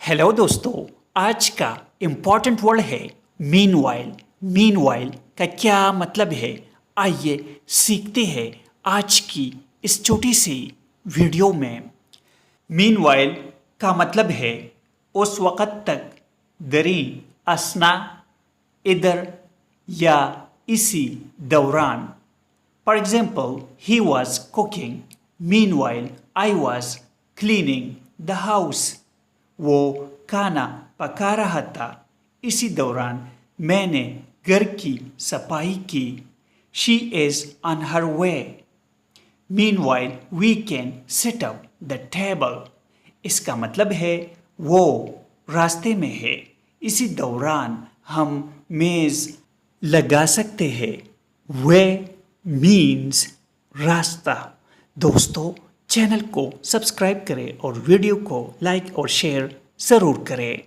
Hello दोस्तों, आज का इम्पॉर्टेंट वर्ड है मीनवाइल। मीनवाइल का क्या मतलब है, आइए सीखते हैं आज की इस छोटी सी वीडियो में। मीनवाइल का मतलब है उस वक़्त तक, दरीन, असना, इधर या इसी दौरान। For example, he was cooking meanwhile I was cleaning the house. वो खाना पका रहा था, इसी दौरान मैंने घर की सफाई की। She is on her way. Meanwhile we can set up the table. इसका मतलब है वो रास्ते में है, इसी दौरान हम मेज़ लगा सकते हैं। वे मीन्स रास्ता। दोस्तों, चैनल को सब्सक्राइब करें और वीडियो को लाइक और शेयर ज़रूर करें।